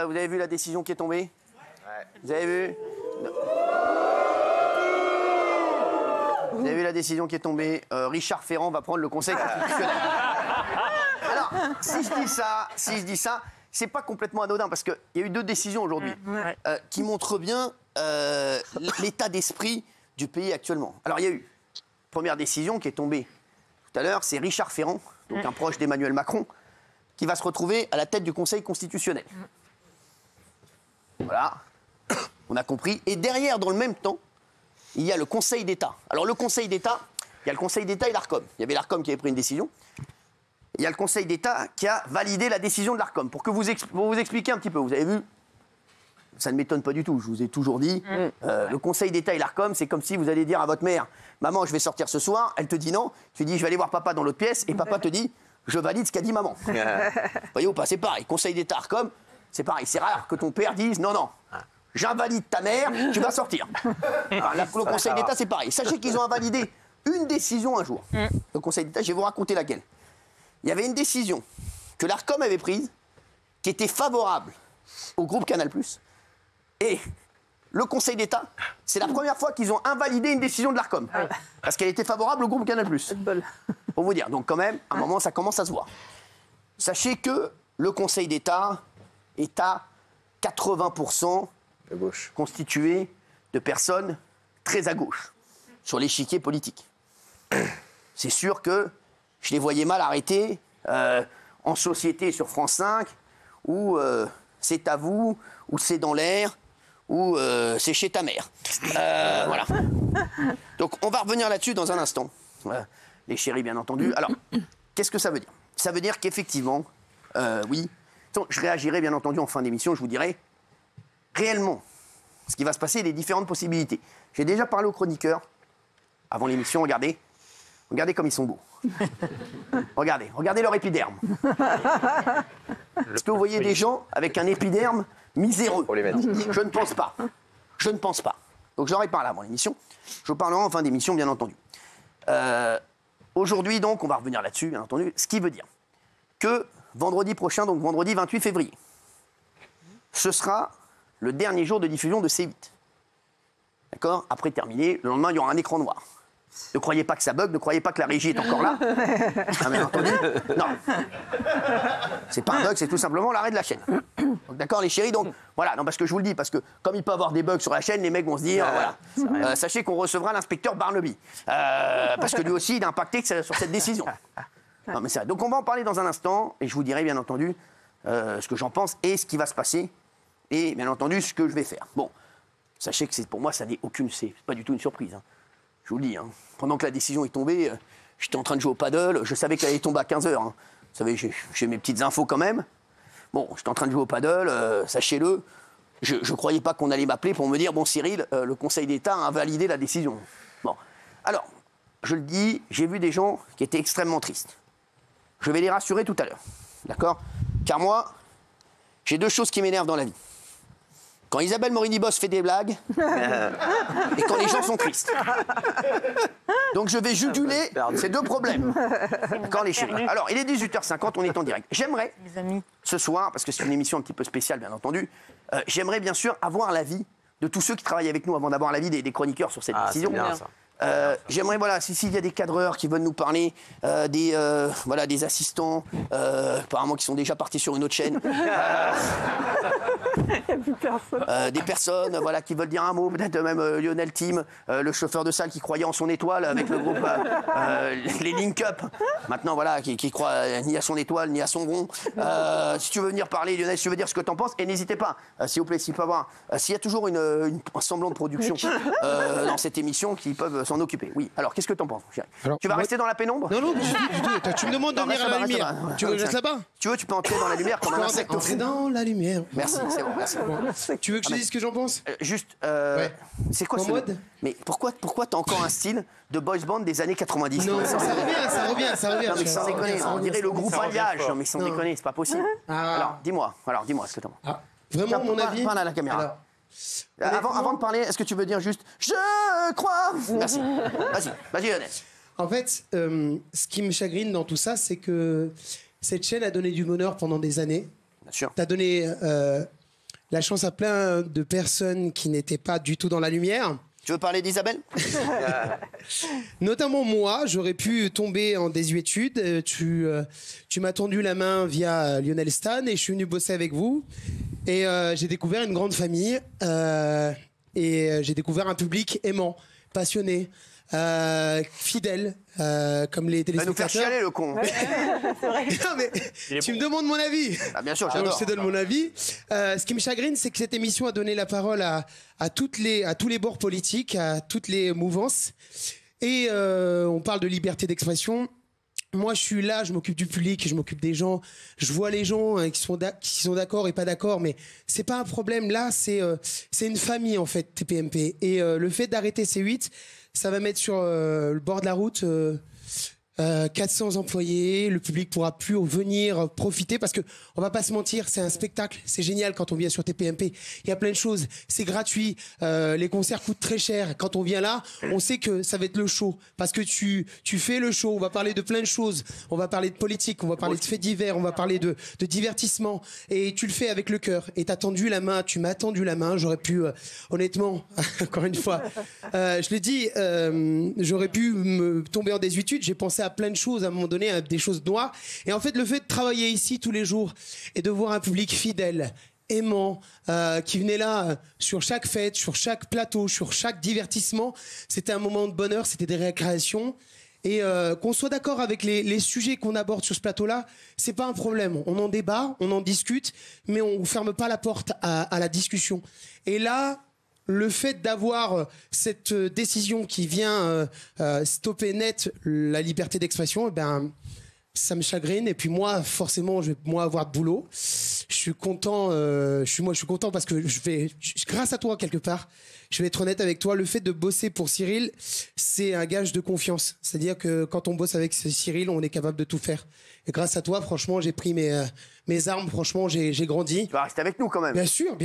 vous avez vu la décision qui est tombée? Ouais. Vous avez vu? Vous avez vu la décision qui est tombée? Richard Ferrand va prendre le Conseil constitutionnel. Alors, si je dis ça, c'est pas complètement anodin parce qu'il y a eu 2 décisions aujourd'hui qui montrent bien l'état d'esprit du pays actuellement. Alors, il y a eu première décision qui est tombée tout à l'heure, c'est Richard Ferrand, donc un proche d'Emmanuel Macron, qui va se retrouver à la tête du Conseil constitutionnel. Voilà, on a compris. Et derrière, dans le même temps, il y a le Conseil d'État. Alors le Conseil d'État, il y a le Conseil d'État et l'Arcom. Il y avait l'Arcom qui avait pris une décision. Il y a le Conseil d'État qui a validé la décision de l'Arcom. Pour vous expliquer un petit peu, vous avez vu, ça ne m'étonne pas du tout, je vous ai toujours dit, le Conseil d'État et l'Arcom, c'est comme si vous alliez dire à votre mère, maman, je vais sortir ce soir, elle te dit non, tu dis, je vais aller voir papa dans l'autre pièce, et papa te dit, je valide ce qu'a dit maman. Vous voyez ou pas, c'est pareil, Conseil d'État, Arcom, c'est pareil, c'est rare que ton père dise, non, non, j'invalide ta mère, tu vas sortir. Alors, le Conseil d'État, c'est pareil. Sachez qu'ils ont invalidé une décision un jour. Le Conseil d'État, je vais vous raconter laquelle. Il y avait une décision que l'Arcom avait prise qui était favorable au groupe Canal+. Et le Conseil d'État, c'est la première fois qu'ils ont invalidé une décision de l'Arcom. Parce qu'elle était favorable au groupe Canal+. Pour vous dire. Donc quand même, à un moment, ça commence à se voir. Sachez que le Conseil d'État est à 80% constitué de personnes très à gauche sur l'échiquier politique. C'est sûr que je les voyais mal arrêtés en société sur France 5, où c'est à vous, ou c'est dans l'air, ou c'est chez ta mère. Voilà. Donc on va revenir là-dessus dans un instant. Les chéris, bien entendu. Alors, qu'est-ce que ça veut dire? Ça veut dire qu'effectivement, oui, je réagirai bien entendu en fin d'émission, je vous dirai réellement ce qui va se passer et les différentes possibilités. J'ai déjà parlé aux chroniqueurs avant l'émission, regardez. Regardez comme ils sont beaux. Regardez leur épiderme. Est-ce que vous voyez des gens avec un épiderme miséreux? Je ne pense pas. Je ne pense pas. Donc j'en ai parlé avant l'émission. Je vous parlerai en fin d'émission, bien entendu. Aujourd'hui, donc, on va revenir là-dessus, bien entendu. Ce qui veut dire que vendredi prochain, donc vendredi 28 février, ce sera le dernier jour de diffusion de C8. D'accord? Après terminé, le lendemain, il y aura un écran noir. Ne croyez pas que ça bug, ne croyez pas que la régie est encore là. Ah, bien entendu. Non. C'est pas un bug, c'est tout simplement l'arrêt de la chaîne. D'accord, les chéris? Donc, voilà, non, parce que je vous le dis, parce que comme il peut y avoir des bugs sur la chaîne, les mecs vont se dire, voilà. Sachez qu'on recevra l'inspecteur Barnaby. Parce que lui aussi, il a impacté sur cette décision. Non, mais c'est vrai. Donc, on va en parler dans un instant, et je vous dirai, bien entendu, ce que j'en pense et ce qui va se passer, et bien entendu, ce que je vais faire. Bon, sachez que pour moi, ça n'est c'est pas du tout une surprise. Hein. Je vous le dis, hein. Pendant que la décision est tombée, j'étais en train de jouer au paddle, je savais qu'elle allait tomber à 15h. Hein. Vous savez, j'ai mes petites infos quand même. Bon, j'étais en train de jouer au paddle, sachez-le. Je ne croyais pas qu'on allait m'appeler pour me dire, bon Cyril, le Conseil d'État a invalidé la décision. Bon, alors, je le dis, j'ai vu des gens qui étaient extrêmement tristes. Je vais les rassurer tout à l'heure, d'accord? Car moi, j'ai 2 choses qui m'énervent dans la vie. Quand Isabelle Morini-Bosse fait des blagues et quand les gens sont tristes. Donc je vais juguler ces 2 problèmes. D'accord, les chéris? Alors, il est 18h50, on est en direct. J'aimerais, ce soir, parce que c'est une émission un petit peu spéciale, bien entendu, j'aimerais bien sûr avoir l'avis de tous ceux qui travaillent avec nous avant d'avoir l'avis des chroniqueurs sur cette décision. Bien, ça. J'aimerais, voilà, s'il y a des cadreurs qui veulent nous parler, des assistants, apparemment qui sont déjà partis sur une autre chaîne, des personnes, voilà, qui veulent dire un mot, peut-être même Lionel Tim, le chauffeur de salle qui croyait en son étoile avec le groupe les Link Up, maintenant voilà, qui croit ni à son étoile ni à son rond. Si tu veux venir parler, Lionel, si tu veux dire ce que tu en penses, et n'hésitez pas, s'il vous plaît, s'il peut avoir, s'il y a toujours un semblant de production dans cette émission, qui peuvent s'en occuper. Oui. Alors, qu'est-ce que tu en penses, chérie? Tu vas rester dans la pénombre? Non, du tout. Tu me demandes de venir à la lumière. Tu veux que je reste là-bas? Si tu veux, tu peux entrer dans la lumière comme un insecte. Entrer dans la lumière. Merci, c'est bon, merci. Tu veux que je te dise ce que j'en pense? Juste, c'est quoi ce mode? Mais pourquoi t'as encore un style de boys band des années 90? Non, ça revient. Non, mais sans déconner, on dirait le groupe Alliage. Non, mais sans déconner, c'est pas possible. Alors, dis-moi ce que t'en penses. Vraiment, mon avis? Parle à la caméra. Avant de parler, est-ce que tu veux dire juste « Je crois » Merci. Vas-y, Lionel. En fait, ce qui me chagrine dans tout ça, c'est que cette chaîne a donné du bonheur pendant des années. Bien sûr. Tu as donné la chance à plein de personnes qui n'étaient pas du tout dans la lumière. Tu veux parler d'Isabelle? Notamment moi, j'aurais pu tomber en désuétude. Tu m'as tendu la main via Lionel Stan et je suis venu bosser avec vous. Et j'ai découvert une grande famille et j'ai découvert un public aimant, passionné, fidèle, comme les Il va nous faire téléspectateurs. chialer, le con. Non, mais tu me demandes mon avis. Ah, bien sûr, Donc, j'adore. je te donne mon avis. Ce qui me chagrine, c'est que cette émission a donné la parole à tous les bords politiques, à toutes les mouvances. Et on parle de liberté d'expression. Moi, je suis là, je m'occupe du public, je m'occupe des gens. Je vois les gens qui sont d'accord et pas d'accord, mais c'est pas un problème. Là, c'est une famille, en fait, TPMP. Et le fait d'arrêter C8, ça va mettre sur le bord de la route 400 employés, le public pourra plus venir profiter parce que on va pas se mentir, c'est un spectacle, c'est génial quand on vient sur TPMP. Il y a plein de choses, c'est gratuit, les concerts coûtent très cher. Quand on vient là, on sait que ça va être le show parce que tu fais le show. On va parler de plein de choses, on va parler de politique, on va parler de faits divers, on va parler de divertissement et tu le fais avec le cœur. Et t'as tendu la main, tu m'as tendu la main. J'aurais pu, honnêtement, encore une fois, je le dis, j'aurais pu me tomber en désuétude. J'ai pensé à plein de choses à un moment donné, à des choses noires. Et en fait, le fait de travailler ici tous les jours et de voir un public fidèle, aimant, qui venait là sur chaque fête, sur chaque plateau, sur chaque divertissement, c'était un moment de bonheur, c'était des récréations. Et qu'on soit d'accord avec les sujets qu'on aborde sur ce plateau-là, c'est pas un problème. On en débat, on en discute, mais on ferme pas la porte à la discussion. Et là, le fait d'avoir cette décision qui vient stopper net la liberté d'expression, ça me chagrine. Et puis moi, forcément, je vais avoir de boulot. Je suis content. Je suis content parce que grâce à toi quelque part, je vais être honnête avec toi. Le fait de bosser pour Cyril, c'est un gage de confiance. C'est-à-dire que quand on bosse avec Cyril, on est capable de tout faire. Et grâce à toi, franchement, j'ai pris mes armes. Franchement, j'ai grandi. Tu vas rester avec nous quand même. Bien sûr.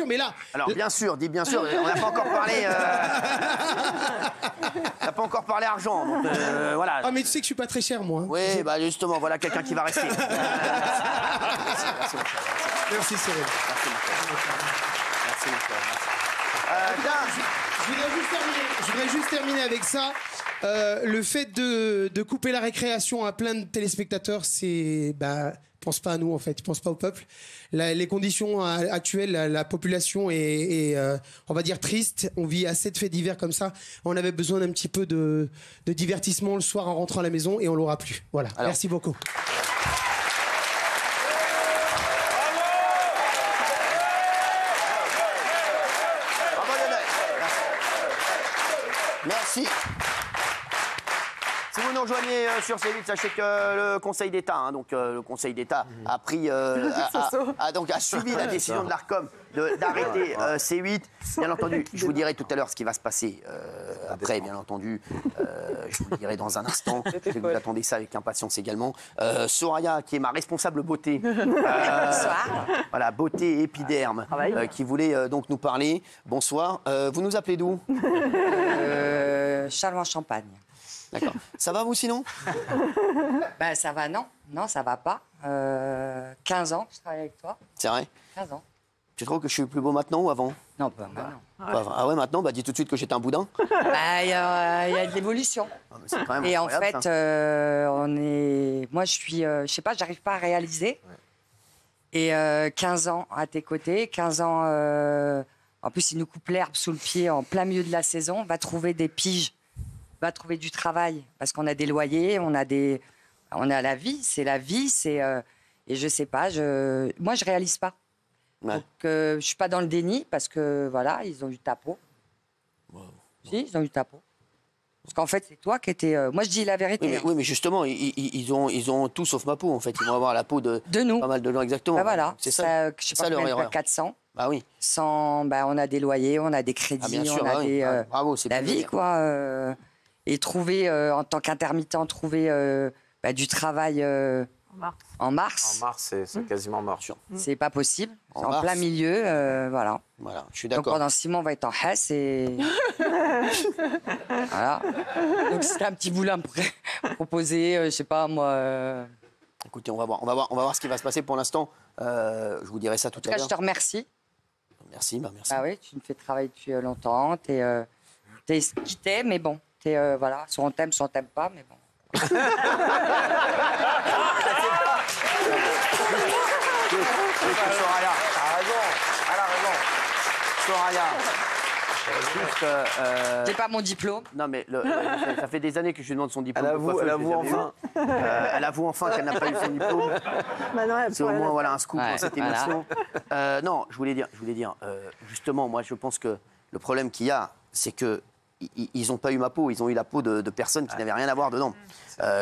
Mais là. Alors bien sûr, dis bien sûr. On n'a pas encore parlé. On n'a pas encore parlé argent. Donc voilà. Ah mais tu sais que je suis pas très cher moi. Oui, bah justement, voilà quelqu'un qui va rester. Merci, Merci Cyril. Merci. Je voudrais juste terminer avec ça. Le fait de couper la récréation à plein de téléspectateurs, c'est pense pas à nous en fait, pense pas au peuple. Les conditions actuelles, la population est on va dire triste. On vit assez de faits divers comme ça. On avait besoin d'un petit peu de divertissement le soir en rentrant à la maison et on l'aura plus. Voilà. Alors, merci beaucoup. Merci. Si vous nous rejoignez sur C8, sachez que le Conseil d'État, le Conseil d'État a pris, a suivi la décision de l'Arcom d'arrêter C8. Bien entendu, je vous dirai tout à l'heure ce qui va se passer après, bien entendu. Je vous le dirai dans un instant. Je sais que vous attendez ça avec impatience également. Soraya, qui est ma responsable beauté. Voilà, beauté épiderme, qui voulait donc nous parler. Bonsoir. Vous nous appelez d'où? Châlons-en-Champagne. D'accord. Ça va vous sinon? Ça va, non. Non, ça va pas. 15 ans que je travaille avec toi. C'est vrai? 15 ans. Tu trouves que je suis plus beau maintenant ou avant? Non, pas maintenant. Ah ouais, maintenant, dis tout de suite que j'étais un boudin. Il y a de l'évolution. Et en fait, moi, je suis... je sais pas, j'arrive pas à réaliser. Et 15 ans à tes côtés, 15 ans... en plus, il nous coupe l'herbe sous le pied en plein milieu de la saison. Va trouver des piges. Va trouver du travail. Parce qu'on a des loyers, on a la vie. C'est la vie, et je sais pas, moi, je réalise pas. Ouais. Donc, je suis pas dans le déni parce que, voilà, ils ont eu ta peau. Wow. Si, ils ont eu ta peau. Parce qu'en fait, c'est toi qui étais... moi, je dis la vérité. Oui, mais justement, ils ont tout sauf ma peau, en fait. Ils vont avoir la peau de nous. Pas mal de gens, exactement. Ben voilà. C'est ça. Je sais pas combien, 400. Bah oui. 100, on a des loyers, on a des crédits, bien sûr, on a des... bravo, c'est la vie, quoi. Et trouver, en tant qu'intermittent, du travail... En mars. En mars, c'est quasiment mort. C'est pas possible. C'est en mars. plein milieu, voilà. Voilà, je suis Donc d'accord. pendant 6 mois, on va être en Hesse et... voilà. Donc c'était un petit boulot à me proposer, je sais pas moi... Écoutez, on va voir ce qui va se passer pour l'instant. Je vous dirai ça tout à l'heure. Je te remercie. Merci, merci. Ah oui, tu me fais travailler depuis longtemps. T'es ce qui t'es, mais bon. Voilà, soit on t'aime pas, mais bon. Soraya, t'as raison. Elle a raison. Soraya. J'ai pas mon diplôme. Non, mais ça fait des années que je lui demande son diplôme. Elle avoue enfin. Elle avoue enfin qu'elle n'a pas eu son diplôme. C'est au moins un scoop dans cette émission. Non, je voulais dire, justement, moi, je pense que le problème qu'il y a, c'est que ils n'ont pas eu ma peau, ils ont eu la peau de personnes qui n'avaient rien à voir dedans.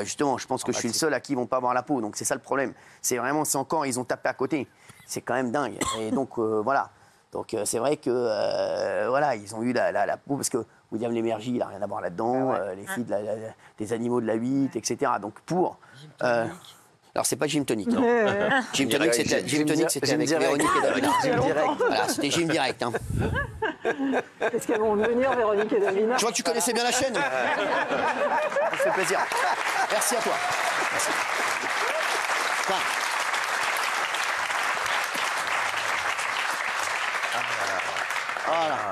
Justement, je pense que je suis le seul à qui ils vont pas avoir la peau, donc c'est ça le problème. C'est encore, ils ont tapé à côté. C'est quand même dingue. Et donc, voilà. Donc, c'est vrai que, voilà, ils ont eu la peau, parce que William Lémergie, il n'a rien à voir là-dedans, les filles des animaux de la 8, etc. Donc, alors, c'est pas Gym Tonic. Gym Tonic, c'était avec Véronique et Davina. Voilà, c'était Gym Direct. Hein. Est-ce qu'elles vont venir, Véronique et Davina? Je vois que tu connaissais bien la chaîne. Ça me fait plaisir. Merci à toi. Merci. Voilà.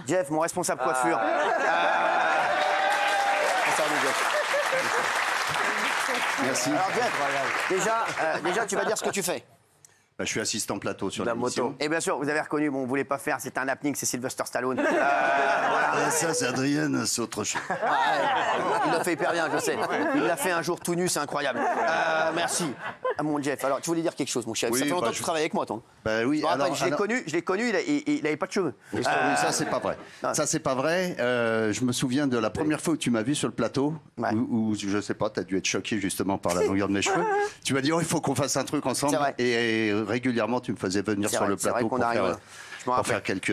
Jeff, mon responsable coiffure. Merci. Alors Jeff, déjà, tu vas dire ce que tu fais. Bah, je suis assistant plateau sur la moto. Et bien sûr, vous avez reconnu, bon, on ne voulait pas faire, c'est un happening, c'est Sylvester Stallone. Ça, c'est Adrienne, c'est autre chose. Il l'a fait hyper bien, je sais. Il l'a fait un jour tout nu, c'est incroyable. Merci. Mon Jeff, alors tu voulais dire quelque chose, mon cher. Oui, ça fait longtemps que tu travailles avec moi, toi. Bah oui, je l'ai connu, il n'avait pas de cheveux. Oui, ça, c'est pas vrai. Ça, c'est pas vrai. Je me souviens de la première fois où tu m'as vu sur le plateau, où je sais pas, tu as dû être choqué justement par la longueur de mes cheveux. Tu m'as dit, oh, il faut qu'on fasse un truc ensemble. Et régulièrement, tu me faisais venir sur le plateau pour faire quelques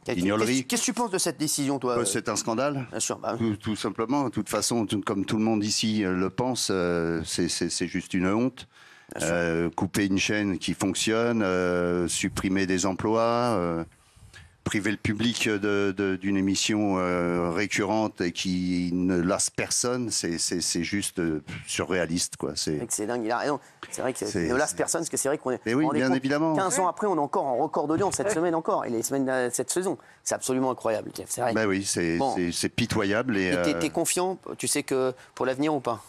guignoleries. Qu'est-ce que tu penses de cette décision, toi? C'est un scandale. Bien sûr. Tout simplement. De toute façon, comme tout le monde ici le pense, c'est juste une honte. Couper une chaîne qui fonctionne, supprimer des emplois, priver le public d'une émission récurrente et qui ne lasse personne, c'est juste surréaliste, quoi. C'est dingue, il a raison. C'est vrai que ne lasse personne, parce que c'est vrai qu'on est. Mais oui, bien évidemment. 15 ans après, on est encore en record d'audience cette semaine encore, et les semaines cette saison. C'est absolument incroyable, Jeff. C'est vrai. Ben oui, c'est pitoyable. Et t'es confiant? Tu sais que pour l'avenir ou pas?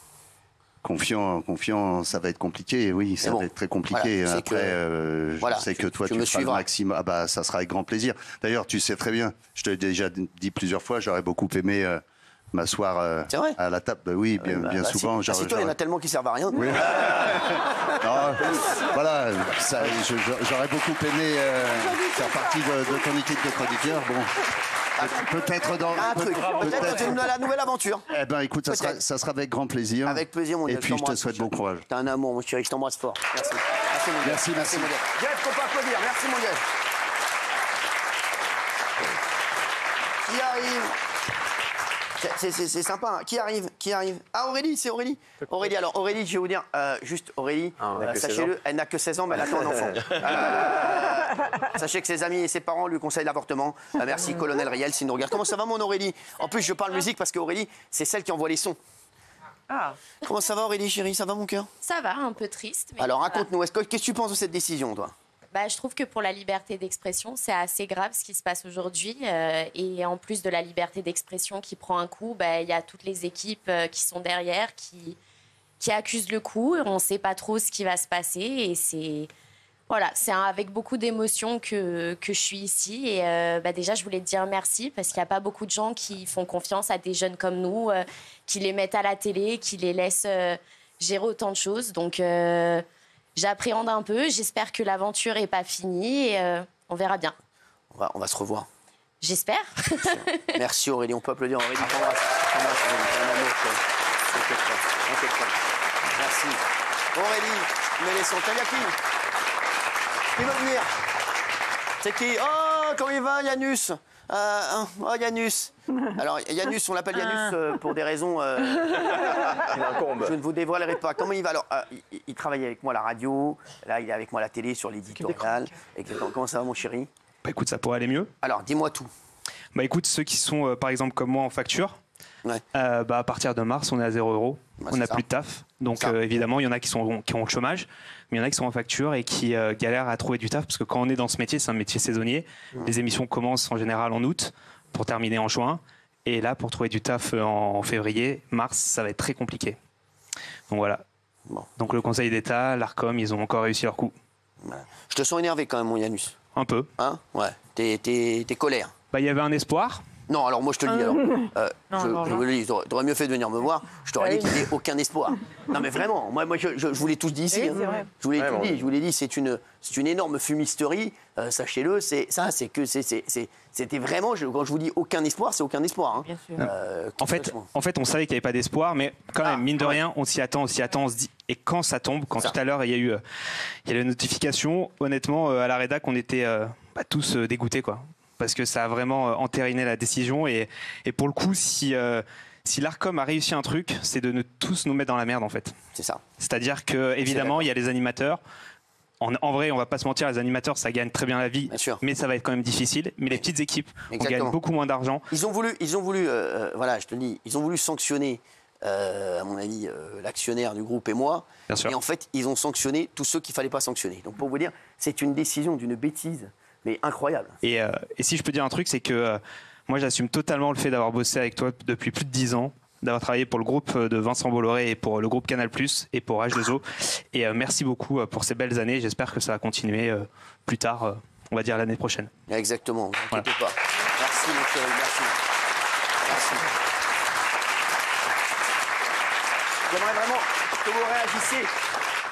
Confiant, ça va être compliqué, oui, ça va être très compliqué. Voilà, après, je sais que toi, tu feras le maximum. Ah bah, ça sera avec grand plaisir. D'ailleurs, tu sais très bien, je te l'ai déjà dit plusieurs fois, j'aurais beaucoup aimé m'asseoir à la table. Bah, oui, bien souvent. Si toi, il y en a tellement qui servent à rien. Oui. Non, voilà, j'aurais beaucoup aimé faire partie de ton équipe de chroniqueurs. Bon. Peut-être dans la nouvelle aventure. Eh ben, écoute, ça sera avec grand plaisir. Avec plaisir, mon Dieu. Et puis, je te souhaite bon courage. T'es un amour, mon chéri. Je t'embrasse fort. Merci. Merci, mon Dieu. Merci. Mon Dieu. Jeff, qu'on peut applaudir. Merci, mon Dieu. Qui arrive? C'est sympa. Hein. Qui arrive? Ah, Aurélie, c'est Aurélie. Alors, Aurélie, je vais vous dire, juste, Aurélie, sachez-le, elle n'a que 16 ans, mais elle attend un enfant. Sachez que ses amis et ses parents lui conseillent l'avortement. Merci, Colonel Riel, s'il nous regarde. Comment ça va, mon Aurélie? En plus, je parle musique parce qu'Aurélie, c'est celle qui envoie les sons. Ah. Comment ça va, Aurélie, chérie? Ça va, mon cœur? Ça va, un peu triste. Mais alors, raconte-nous, qu'est-ce que tu penses de cette décision, toi? Je trouve que pour la liberté d'expression, c'est assez grave ce qui se passe aujourd'hui. Et en plus de la liberté d'expression qui prend un coup, il y a toutes les équipes qui sont derrière, qui accusent le coup. On ne sait pas trop ce qui va se passer. Et c'est avec beaucoup d'émotion que je suis ici. Et déjà, je voulais te dire merci parce qu'il n'y a pas beaucoup de gens qui font confiance à des jeunes comme nous, qui les mettent à la télé, qui les laissent gérer autant de choses. Donc... j'appréhende un peu, j'espère que l'aventure n'est pas finie et on verra bien. On va se revoir. J'espère. Merci Aurélie, on peut applaudir Aurélie. Merci. Aurélie, mais les sons, t'as qui? Qui va venir? C'est qui? Oh, comment il va, Yanus? Oh, Yanus. Alors, Yanus, on l'appelle Yanus pour des raisons... je ne vous dévoilerai pas. Comment il va? Alors, il travaille avec moi à la radio. Là, il est avec moi à la télé sur l'éditorial. Comment ça va, mon chéri? Écoute, ça pourrait aller mieux. Alors, dis-moi tout. Écoute, ceux qui sont, par exemple, comme moi en facture, Ouais. À partir de mars, on est à 0 €. Bah, On c'est n'a ça. plus de taf. Donc évidemment, il y en a qui ont le chômage, mais il y en a qui sont en facture et qui galèrent à trouver du taf parce que quand on est dans ce métier, c'est un métier saisonnier. Les émissions commencent en général en août pour terminer en juin. Et là, pour trouver du taf en février, mars, ça va être très compliqué. Donc voilà. Bon. Donc le Conseil d'État, l'Arcom, ils ont encore réussi leur coup. Voilà. Je te sens énervé quand même, mon Yanus. Un peu. Hein? Ouais. T'es colère. Il y avait un espoir. Non, alors moi je te le dis. Alors, je vous le dis, t'aurais mieux fait de venir me voir. Je t'aurais dit qu'il n'y avait aucun espoir. Non mais vraiment, moi je vous l'ai tous dit ici. Oui, c'est vrai. Je vous l'ai tout dit. Je vous l'ai dit, c'est une énorme fumisterie. Sachez-le, c'était vraiment. Quand je vous dis aucun espoir, c'est aucun espoir. Hein. Bien sûr. En fait, on savait qu'il n'y avait pas d'espoir, mais quand même, mine de rien, on s'y attend, on se dit. Et quand ça tombe, quand tout à l'heure il y a la notification, honnêtement, à la rédac, on était tous dégoûtés, quoi. Parce que ça a vraiment entériné la décision. Et pour le coup, si l'Arcom a réussi un truc, c'est de ne tous nous mettre dans la merde, en fait. C'est ça. C'est-à-dire que évidemment, il y a les animateurs. En vrai, on va pas se mentir, les animateurs, ça gagne très bien la vie, mais ça va être quand même difficile. Mais les petites équipes, on gagne beaucoup moins d'argent. Ils ont voulu, voilà, je te le dis, ils ont voulu sanctionner, à mon avis, l'actionnaire du groupe et moi. Bien sûr. Et en fait, ils ont sanctionné tous ceux qu'il fallait pas sanctionner. Donc pour vous dire, c'est une décision d'une bêtise, mais incroyable. Et si je peux dire un truc, c'est que moi, j'assume totalement le fait d'avoir bossé avec toi depuis plus de 10 ans. D'avoir travaillé pour le groupe de Vincent Bolloré et pour le groupe Canal+, et pour H2O. Et merci beaucoup pour ces belles années. J'espère que ça va continuer plus tard, on va dire l'année prochaine. Exactement, ne vous inquiétez pas. Merci, mon chéri, merci. Merci. J'aimerais vraiment que vous réagissiez,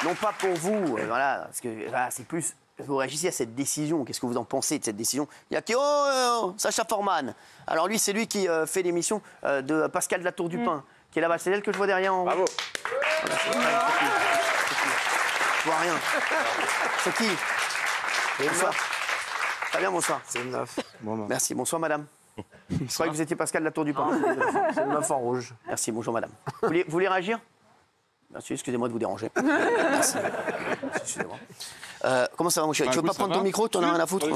non pas pour vous, voilà, parce que voilà, c'est plus... Vous réagissez à cette décision. Qu'est-ce que vous en pensez de cette décision? Il y a qui? Sacha Forman. Alors lui, c'est lui qui fait l'émission de Pascal de la Tour du Pin, qui est là-bas. C'est elle que je vois derrière. Bravo. Voilà, je vois rien. C'est qui? Bonsoir. Très bien, bonsoir. C'est une meuf. Merci. Bonsoir, madame. Je croyais que vous étiez Pascal de la Tour du Pin. C'est une meuf en rouge. Merci. Bonjour, madame. Vous voulez réagir? Merci. Excusez-moi de vous déranger. Merci. Excusez-moi. Comment ça va, mon chéri? Tu veux pas prendre ton micro? T'en as rien à foutre?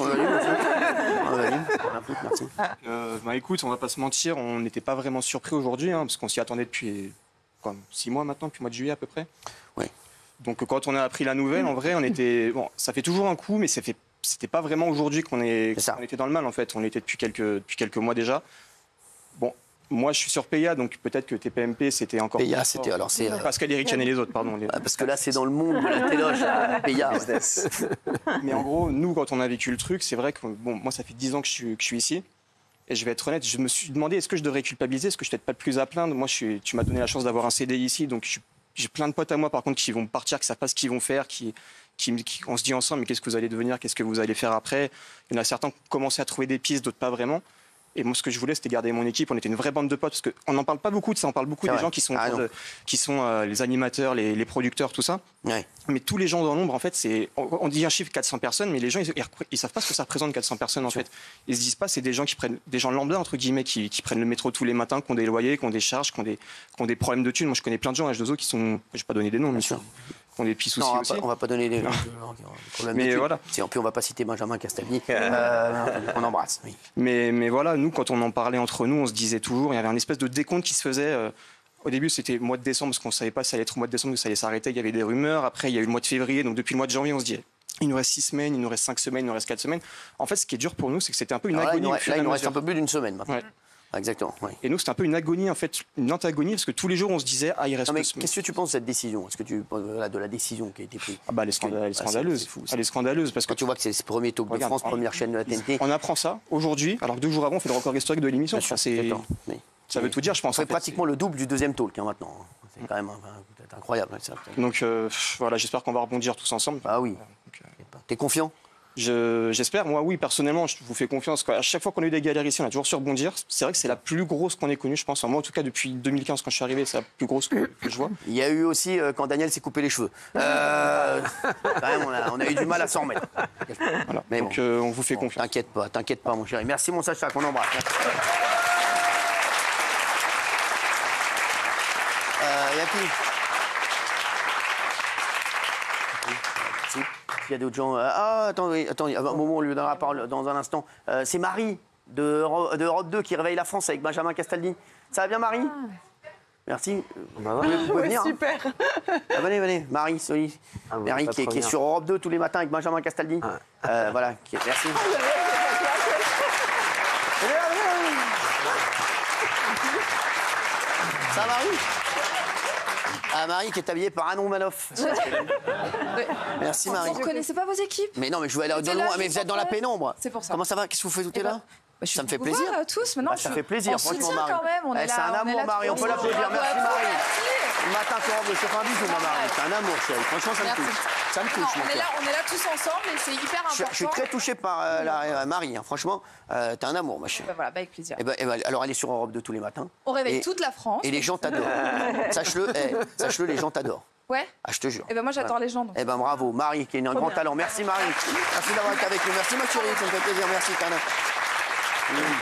Merci. Écoute, on va pas se mentir, on n'était pas vraiment surpris aujourd'hui, parce qu'on s'y attendait depuis 6 mois maintenant, depuis le mois de juillet à peu près. Oui. Donc quand on a appris la nouvelle, en vrai, on était... Bon, ça fait toujours un coup, mais c'était pas vraiment aujourd'hui qu'on était dans le mal, en fait. On était depuis quelques mois déjà. Bon, moi, je suis sur PIA, donc peut-être que TPMP, c'était encore... PIA, c'était alors... c'est Pascal, Eric, Chen et les autres, pardon. Parce que là, c'est dans le monde de la téloge. PIA. Mais en gros, nous, quand on a vécu le truc, c'est vrai que moi, ça fait 10 ans que je suis ici. Et je vais être honnête, je me suis demandé, est-ce que je devrais culpabiliser? Est-ce que je suis peut-être pas le plus à plaindre? Moi, tu m'as donné la chance d'avoir un CDI ici, donc j'ai plein de potes à moi, par contre, qui vont partir, qui savent pas ce qu'ils vont faire, on se dit ensemble, mais qu'est-ce que vous allez devenir? Qu'est-ce que vous allez faire après? Il y en a certains qui ont commencé à trouver des pistes, d'autres pas vraiment. Et moi, ce que je voulais, c'était garder mon équipe. On était une vraie bande de potes, parce qu'on n'en parle pas beaucoup de ça. On parle beaucoup des gens qui sont les animateurs, les producteurs, tout ça. Ouais. Mais tous les gens dans l'ombre, en fait, on dit un chiffre 400 personnes, mais les gens, ils savent pas ce que ça représente 400 personnes, en fait. Ils se disent pas, c'est des gens des gens lambda, entre guillemets, qui prennent le métro tous les matins, qui ont des loyers, qui ont des charges, qui ont des problèmes de thunes. Moi, je connais plein de gens à H2O qui sont, je vais pas donner des noms, mais qui ont des petits soucis aussi. On va pas donner les problèmes. Mais voilà. Puis on va pas citer Benjamin Castaldi. On embrasse. Oui. Mais voilà, nous, quand on en parlait entre nous, on se disait toujours, il y avait un espèce de décompte qui se faisait. Au début, c'était mois de décembre, parce qu'on savait pas si ça allait être au mois de décembre ou ça allait s'arrêter. Il y avait des rumeurs. Après, il y a eu le mois de février. Donc, depuis le mois de janvier, on se dit, il nous reste 6 semaines, il nous reste 5 semaines, il nous reste 4 semaines. En fait, ce qui est dur pour nous, c'est que c'était un peu une agonie. Là, il nous reste un peu plus d'une semaine maintenant. Ouais. Exactement. Oui. Et nous, c'était un peu une agonie, en fait, une antagonie, parce que tous les jours, on se disait, il reste 2 semaines. Qu'est-ce que tu penses de cette décision? Est-ce que tu penses de la décision qui a été prise? Elle est scandaleuse. Elle est scandaleuse. Parce que quand tu vois que c'est le premier talk de France, première chaîne de la TNT. On apprend ça aujourd'hui, alors que 2 jours avant, on fait le record historique de l'émission. Ça veut tout dire, je pense. C'est pratiquement le double du deuxième talk maintenant. C'est quand même incroyable. Donc voilà, j'espère qu'on va rebondir tous ensemble. Ah oui. T'es confiant? J'espère. Moi, oui, personnellement, je vous fais confiance. À chaque fois qu'on a eu des galères ici, on a toujours su rebondir. C'est vrai que c'est la plus grosse qu'on ait connue, je pense. Moi, en tout cas, depuis 2015, quand je suis arrivé, c'est la plus grosse que je vois. Il y a eu aussi quand Daniel s'est coupé les cheveux. Quand même, on a eu du mal à s'en remettre. Voilà. Mais donc, on vous fait confiance. T'inquiète pas, mon chéri. Merci, mon Sacha, qu'on embrasse. Il y a qui? Il y a d'autres gens. Attends, un moment, on lui donnera la parole dans un instant. C'est Marie de Europe 2 qui réveille la France avec Benjamin Castaldi. Ça va bien, Marie? Merci. Bah vous pouvez venir. Super. Ah, venez. Marie, Soli. Marie qui est sur Europe 2 tous les matins avec Benjamin Castaldi. Voilà. Merci. Ça va, Marie? Ah, Marie qui est habillée par Anne Romanoff. Merci, Marie. Vous ne reconnaissez pas vos équipes? Mais non, mais je vais aller de loin. Mais vous êtes dans la pénombre. C'est pour ça. Comment ça va? Qu'est-ce que vous faites tout là? Ça me fait plaisir. Tous, maintenant, ça fait plaisir, franchement, Marie. Quand même, on est c'est un amour, Marie. On peut l'applaudir. Merci, Marie. Le matin, tu rentres de sur un bisou, ma Marie. C'est un amour, chérie. Franchement, ça me touche. Ça me touche. On est là tous ensemble et c'est hyper important. Je suis très touché par Marie. Franchement, t'es un amour, ma chérie. Voilà, avec plaisir. Alors, elle est sur Europe 2 tous les matins. On réveille toute la France. Et les gens t'adorent. Sache-le, les gens t'adorent. Ouais. Ah, je te jure. Moi, j'adore les gens. Donc. Bravo, Marie, qui est un grand talent. Merci, Marie. Merci d'avoir été avec nous. Merci, ma chérie. Ça me fait plaisir. Merci, Tana.